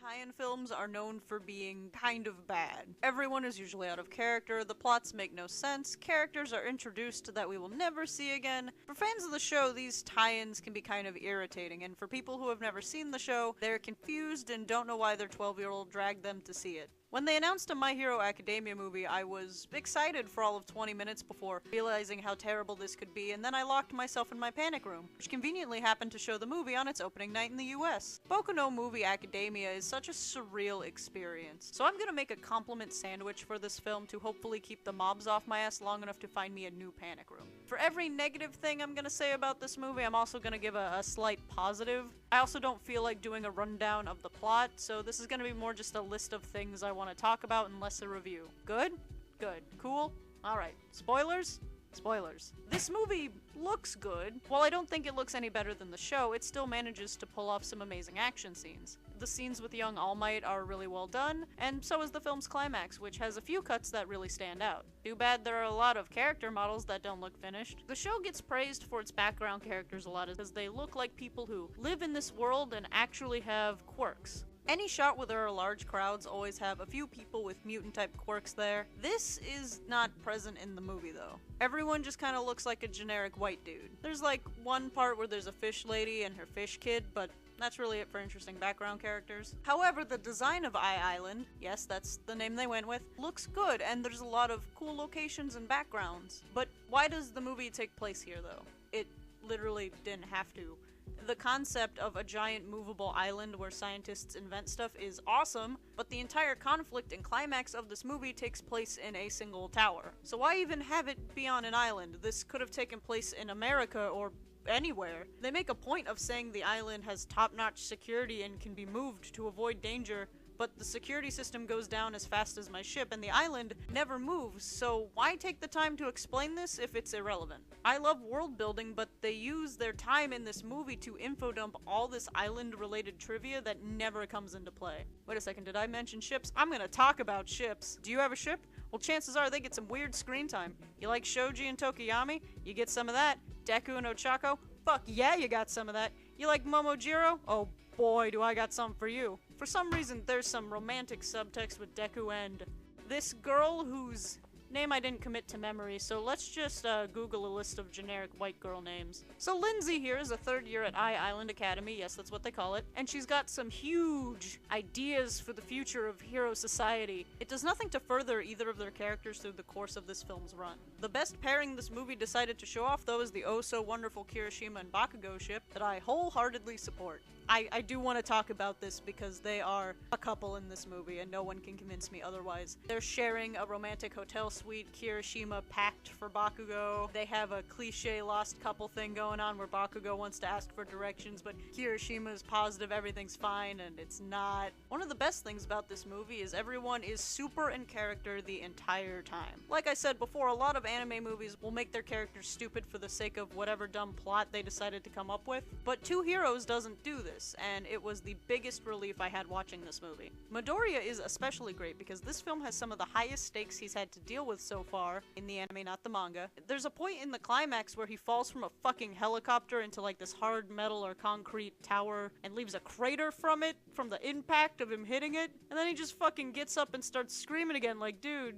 tie-in films are known for being kind of bad. Everyone is usually out of character, the plots make no sense, characters are introduced that we will never see again. For fans of the show, these tie-ins can be kind of irritating, and for people who have never seen the show, they're confused and don't know why their 12-year-old dragged them to see it. When they announced a My Hero Academia movie, I was excited for all of 20 minutes before realizing how terrible this could be, and then I locked myself in my panic room, which conveniently happened to show the movie on its opening night in the US. Boku no Movie Academia is such a surreal experience, so I'm gonna make a compliment sandwich for this film to hopefully keep the mobs off my ass long enough to find me a new panic room. For every negative thing I'm gonna say about this movie, I'm also gonna give a slight positive. I also don't feel like doing a rundown of the plot, so this is gonna be more just a list of things I want to talk about and less a review. Good? Good. Cool? Alright. Spoilers? Spoilers. This movie looks good. While I don't think it looks any better than the show, it still manages to pull off some amazing action scenes. The scenes with young All Might are really well done, and so is the film's climax, which has a few cuts that really stand out. Too bad there are a lot of character models that don't look finished. The show gets praised for its background characters a lot as they look like people who live in this world and actually have quirks. Any shot where there are large crowds always have a few people with mutant-type quirks there. This is not present in the movie, though. Everyone just kind of looks like a generic white dude. There's like one part where there's a fish lady and her fish kid, but that's really it for interesting background characters. However, the design of Island, yes, that's the name they went with, looks good, and there's a lot of cool locations and backgrounds. But why does the movie take place here, though? It literally didn't have to. The concept of a giant movable island where scientists invent stuff is awesome, but the entire conflict and climax of this movie takes place in a single tower. So why even have it be on an island? This could have taken place in America or anywhere. They make a point of saying the island has top-notch security and can be moved to avoid danger, but the security system goes down as fast as my ship, and the island never moves, so why take the time to explain this if it's irrelevant? I love world building, but they use their time in this movie to infodump all this island-related trivia that never comes into play. Wait a second, did I mention ships? I'm gonna talk about ships. Do you have a ship? Well, chances are they get some weird screen time. You like Shoji and Tokiyami? You get some of that. Deku and Ochako? Fuck yeah, you got some of that. You like Momojiro? Oh boy, do I got some for you. For some reason, there's some romantic subtext with Deku and this girl whose name I didn't commit to memory, so let's just Google a list of generic white girl names. So Lindsay here is a third year at Island Academy, yes, that's what they call it, and she's got some huge ideas for the future of hero society. It does nothing to further either of their characters through the course of this film's run. The best pairing this movie decided to show off, though, is the oh-so-wonderful Kirishima and Bakugo ship that I wholeheartedly support. I do want to talk about this because they are a couple in this movie and no one can convince me otherwise. They're sharing a romantic hotel suite, Kirishima packed for Bakugo. They have a cliche lost couple thing going on where Bakugo wants to ask for directions but Kirishima's positive everything's fine and it's not. One of the best things about this movie is everyone is super in character the entire time. Like I said before, a lot of anime movies will make their characters stupid for the sake of whatever dumb plot they decided to come up with, but Two Heroes doesn't do this. And it was the biggest relief I had watching this movie. Midoriya is especially great because this film has some of the highest stakes he's had to deal with so far in the anime, not the manga. There's a point in the climax where he falls from a fucking helicopter into like this hard metal or concrete tower and leaves a crater from it, from the impact of him hitting it, and then he just fucking gets up and starts screaming again like, dude,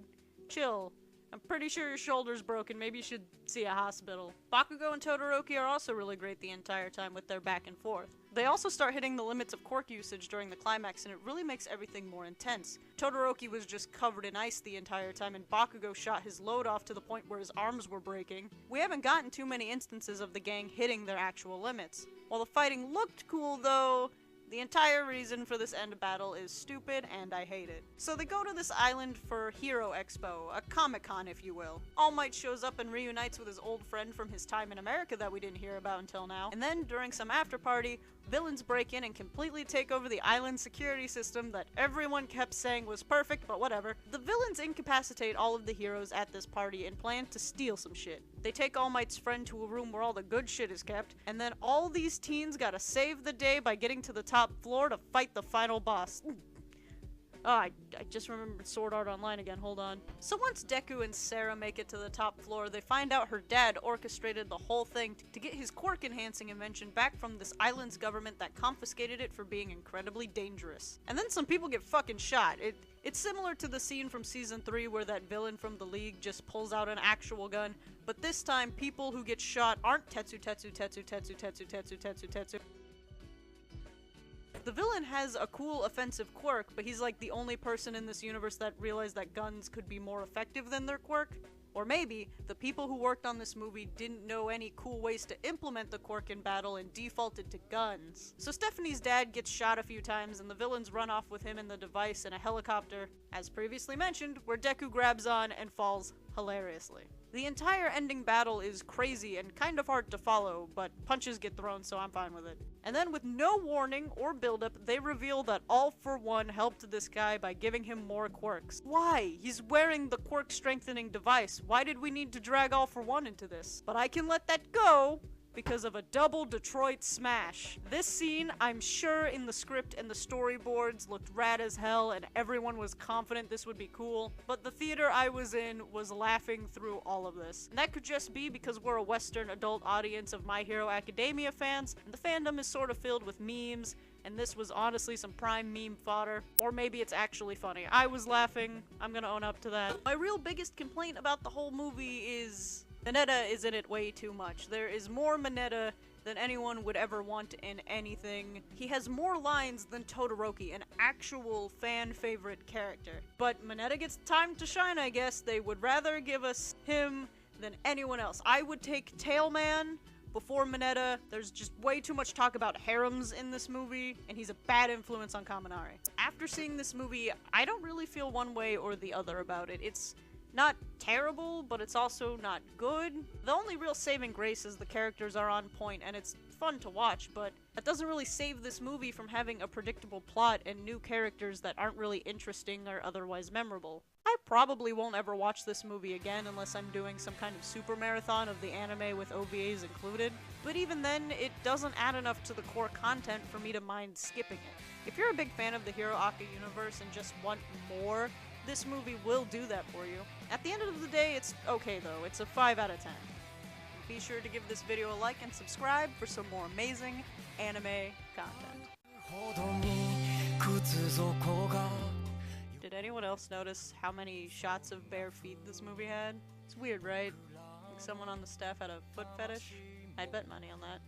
chill. I'm pretty sure your shoulder's broken, maybe you should see a hospital. Bakugo and Todoroki are also really great the entire time with their back and forth. They also start hitting the limits of quirk usage during the climax, and it really makes everything more intense. Todoroki was just covered in ice the entire time, and Bakugo shot his load off to the point where his arms were breaking. We haven't gotten too many instances of the gang hitting their actual limits. While the fighting looked cool, though, the entire reason for this end battle is stupid, and I hate it. So they go to this island for Hero Expo, a Comic-Con if you will. All Might shows up and reunites with his old friend from his time in America that we didn't hear about until now. And then, during some after-party, villains break in and completely take over the island security system that everyone kept saying was perfect, but whatever. The villains incapacitate all of the heroes at this party and plan to steal some shit. They take All Might's friend to a room where all the good shit is kept, and then all these teens gotta save the day by getting to the top floor to fight the final boss. Oh, I just remembered Sword Art Online again, hold on. So once Deku and Sarah make it to the top floor, they find out her dad orchestrated the whole thing to get his quirk-enhancing invention back from this island's government that confiscated it for being incredibly dangerous. And then some people get fucking shot. It's similar to the scene from Season 3 where that villain from the League just pulls out an actual gun, but this time people who get shot aren't Tetsu. The villain has a cool offensive quirk, but he's like the only person in this universe that realized that guns could be more effective than their quirk. Or maybe the people who worked on this movie didn't know any cool ways to implement the quirk in battle and defaulted to guns. So Stephanie's dad gets shot a few times and the villains run off with him and the device in a helicopter, as previously mentioned, where Deku grabs on and falls hilariously. The entire ending battle is crazy and kind of hard to follow, but punches get thrown, so I'm fine with it. And then with no warning or buildup, they reveal that All For One helped this guy by giving him more quirks. Why? He's wearing the quirk strengthening device. Why did we need to drag All For One into this? But I can let that go because of a double Detroit smash. This scene, I'm sure in the script and the storyboards looked rad as hell and everyone was confident this would be cool, but the theater I was in was laughing through all of this. And that could just be because we're a Western adult audience of My Hero Academia fans, and the fandom is sort of filled with memes, and this was honestly some prime meme fodder. Or maybe it's actually funny. I was laughing, I'm gonna own up to that. My real biggest complaint about the whole movie is Mineta is in it way too much. There is more Mineta than anyone would ever want in anything. He has more lines than Todoroki, an actual fan favorite character. But Mineta gets time to shine, I guess. They would rather give us him than anyone else. I would take Tailman before Mineta. There's just way too much talk about harems in this movie, and he's a bad influence on Kaminari. After seeing this movie, I don't really feel one way or the other about it. It's not terrible, but it's also not good. The only real saving grace is the characters are on point and it's fun to watch, but that doesn't really save this movie from having a predictable plot and new characters that aren't really interesting or otherwise memorable. I probably won't ever watch this movie again unless I'm doing some kind of super marathon of the anime with OVAs included, but even then, it doesn't add enough to the core content for me to mind skipping it. If you're a big fan of the Hero Aka universe and just want more, this movie will do that for you. At the end of the day, it's okay though. It's a 5 out of 10. Be sure to give this video a like and subscribe for some more amazing anime content. Did anyone else notice how many shots of bare feet this movie had? It's weird, right? Like someone on the staff had a foot fetish? I'd bet money on that.